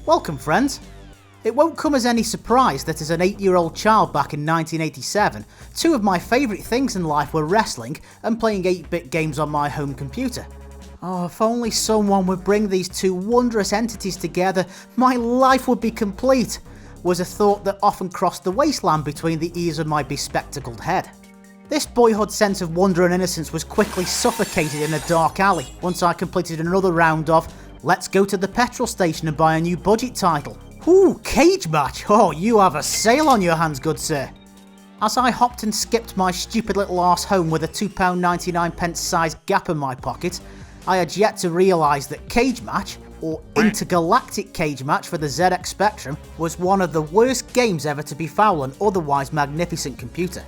Welcome friends! It won't come as any surprise that as an 8-year-old child back in 1987, two of my favourite things in life were wrestling and playing 8-bit games on my home computer. Oh, if only someone would bring these two wondrous entities together, my life would be complete, was a thought that often crossed the wasteland between the ears of my bespectacled head. This boyhood sense of wonder and innocence was quickly suffocated in a dark alley once I completed another round of let's go to the petrol station and buy a new budget title. Ooh, Cage Match! Oh, you have a sale on your hands, good sir. As I hopped and skipped my stupid little arse home with a £2.99 sized gap in my pocket, I had yet to realise that Cage Match, or Intergalactic Cage Match for the ZX Spectrum, was one of the worst games ever to befoul an otherwise magnificent computer.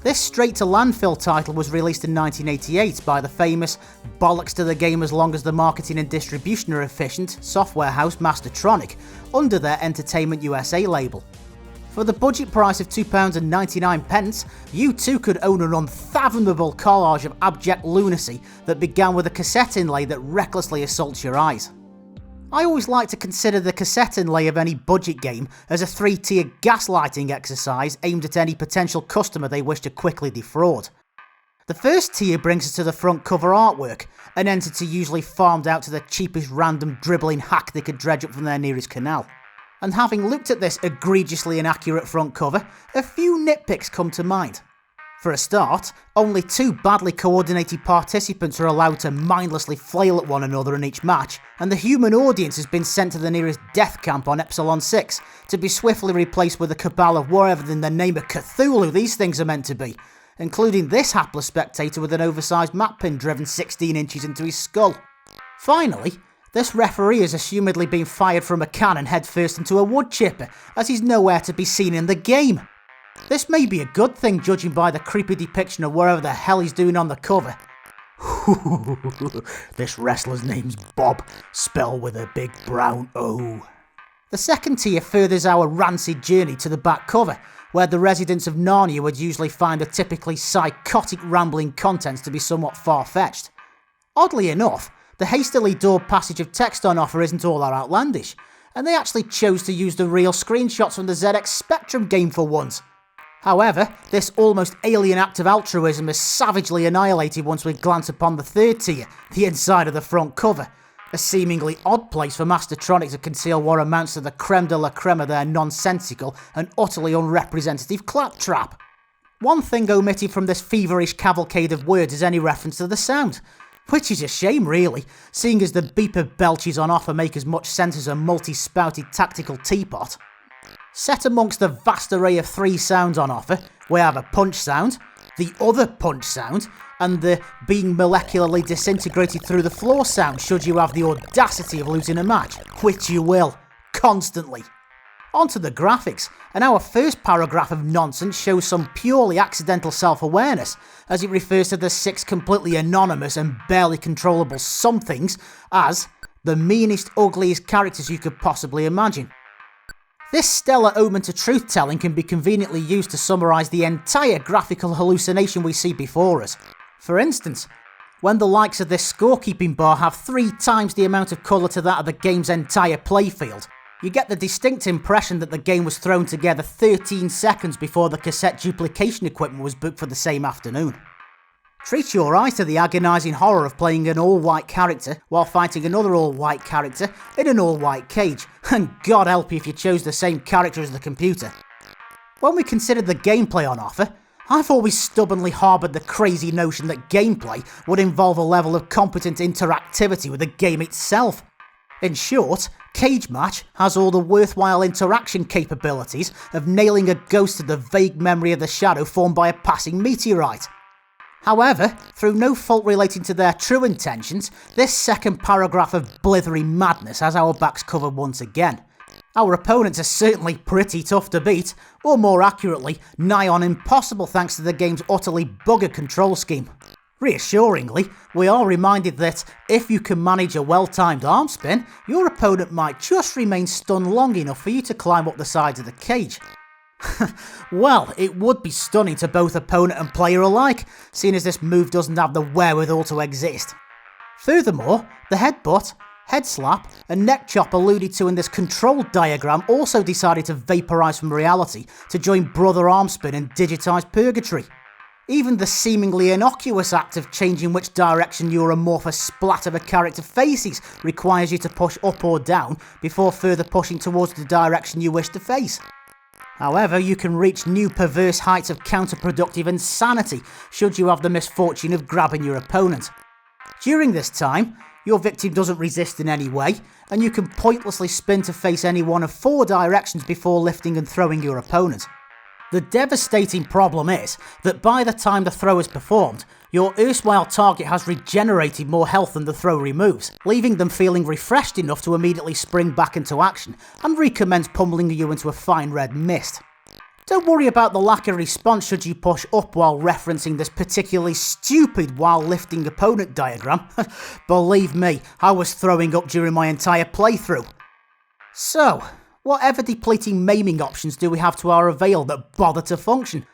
This straight-to-landfill title was released in 1988 by the famous bollocks to the game as long as the marketing and distribution are efficient software house Mastertronic under their Entertainment USA label. For the budget price of £2.99, you too could own an unfathomable collage of abject lunacy that began with a cassette inlay that recklessly assaults your eyes. I always like to consider the cassette inlay of any budget game as a 3-tier gaslighting exercise aimed at any potential customer they wish to quickly defraud. The first tier brings us to the front cover artwork, an entity usually farmed out to the cheapest random dribbling hack they could dredge up from their nearest canal. And having looked at this egregiously inaccurate front cover, a few nitpicks come to mind. For a start, only 2 badly coordinated participants are allowed to mindlessly flail at one another in each match, and the human audience has been sent to the nearest death camp on Epsilon 6 to be swiftly replaced with a cabal of whatever in the name of Cthulhu these things are meant to be, including this hapless spectator with an oversized map pin driven 16 inches into his skull. Finally, this referee has assumedly been fired from a cannon headfirst into a wood chipper, as he's nowhere to be seen in the game. This may be a good thing judging by the creepy depiction of whatever the hell he's doing on the cover. This wrestler's name's Bob, spelled with a big brown O. The second tier furthers our rancid journey to the back cover, where the residents of Narnia would usually find the typically psychotic rambling contents to be somewhat far-fetched. Oddly enough, the hastily dawed passage of text on offer isn't all that outlandish, and they actually chose to use the real screenshots from the ZX Spectrum game for once. However, this almost alien act of altruism is savagely annihilated once we glance upon the third tier, the inside of the front cover, a seemingly odd place for Mastertronic to conceal what amounts to the creme de la creme of their nonsensical and utterly unrepresentative claptrap. One thing omitted from this feverish cavalcade of words is any reference to the sound, which is a shame really, seeing as the beeper belches on offer make as much sense as a multi-spouted tactical teapot. Set amongst the vast array of 3 sounds on offer, we have a punch sound, the other punch sound, and the being molecularly disintegrated through the floor sound should you have the audacity of losing a match, which you will, constantly. Onto the graphics, and our first paragraph of nonsense shows some purely accidental self-awareness, as it refers to the 6 completely anonymous and barely controllable somethings as the meanest, ugliest characters you could possibly imagine. This stellar omen to truth-telling can be conveniently used to summarise the entire graphical hallucination we see before us. For instance, when the likes of this scorekeeping bar have 3 times the amount of colour to that of the game's entire playfield, you get the distinct impression that the game was thrown together 13 seconds before the cassette duplication equipment was booked for the same afternoon. Treat your eyes to the agonising horror of playing an all-white character while fighting another all-white character in an all-white cage, and God help you if you chose the same character as the computer. When we considered the gameplay on offer, I've always stubbornly harboured the crazy notion that gameplay would involve a level of competent interactivity with the game itself. In short, Cage Match has all the worthwhile interaction capabilities of nailing a ghost to the vague memory of the shadow formed by a passing meteorite. However, through no fault relating to their true intentions, this second paragraph of blithering madness has our backs covered once again. Our opponents are certainly pretty tough to beat, or more accurately, nigh on impossible thanks to the game's utterly bugger control scheme. Reassuringly, we are reminded that if you can manage a well-timed arm spin, your opponent might just remain stunned long enough for you to climb up the sides of the cage. Well, it would be stunning to both opponent and player alike, seeing as this move doesn't have the wherewithal to exist. Furthermore, the headbutt, head slap, and neck chop alluded to in this controlled diagram also decided to vaporise from reality to join Brother Armspin and digitised purgatory. Even the seemingly innocuous act of changing which direction your amorphous splat of a character faces requires you to push up or down before further pushing towards the direction you wish to face. However, you can reach new perverse heights of counterproductive insanity should you have the misfortune of grabbing your opponent. During this time, your victim doesn't resist in any way, and you can pointlessly spin to face any one of 4 directions before lifting and throwing your opponent. The devastating problem is that by the time the throw is performed, your erstwhile target has regenerated more health than the throw removes, leaving them feeling refreshed enough to immediately spring back into action and recommence pummeling you into a fine red mist. Don't worry about the lack of response should you push up while referencing this particularly stupid while lifting opponent diagram. Believe me, I was throwing up during my entire playthrough. So, what ever depleting maiming options do we have to our avail that bother to function?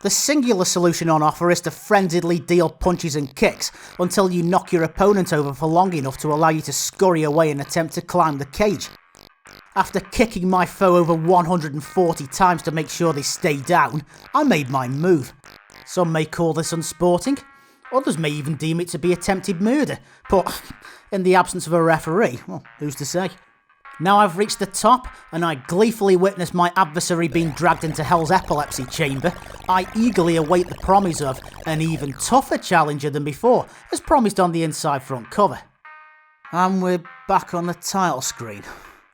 The singular solution on offer is to frenziedly deal punches and kicks until you knock your opponent over for long enough to allow you to scurry away and attempt to climb the cage. After kicking my foe over 140 times to make sure they stay down, I made my move. Some may call this unsporting, others may even deem it to be attempted murder, but in the absence of a referee, well, who's to say? Now I've reached the top, and I gleefully witness my adversary being dragged into Hell's epilepsy chamber, I eagerly await the promise of an even tougher challenger than before, as promised on the inside front cover. And we're back on the title screen.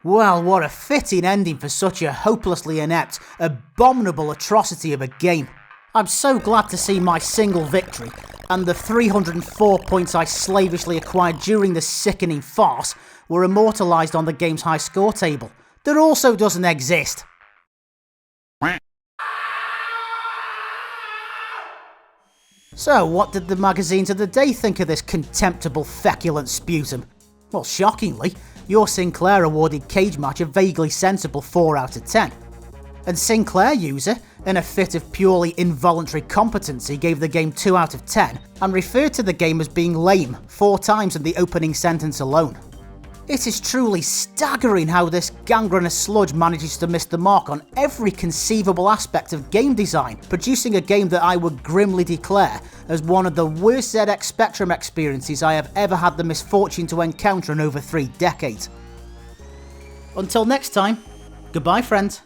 Well, what a fitting ending for such a hopelessly inept, abominable atrocity of a game. I'm so glad to see my single victory, and the 304 points I slavishly acquired during this sickening farce were immortalised on the game's high score table, that also doesn't exist. So, what did the magazines of the day think of this contemptible feculent sputum? Well, shockingly, your Sinclair awarded Cage Match a vaguely sensible 4 out of 10. And Sinclair user, in a fit of purely involuntary competency, gave the game 2 out of 10 and referred to the game as being lame 4 times in the opening sentence alone. It is truly staggering how this gangrenous sludge manages to miss the mark on every conceivable aspect of game design, producing a game that I would grimly declare as one of the worst ZX Spectrum experiences I have ever had the misfortune to encounter in over 3 decades. Until next time, goodbye friends.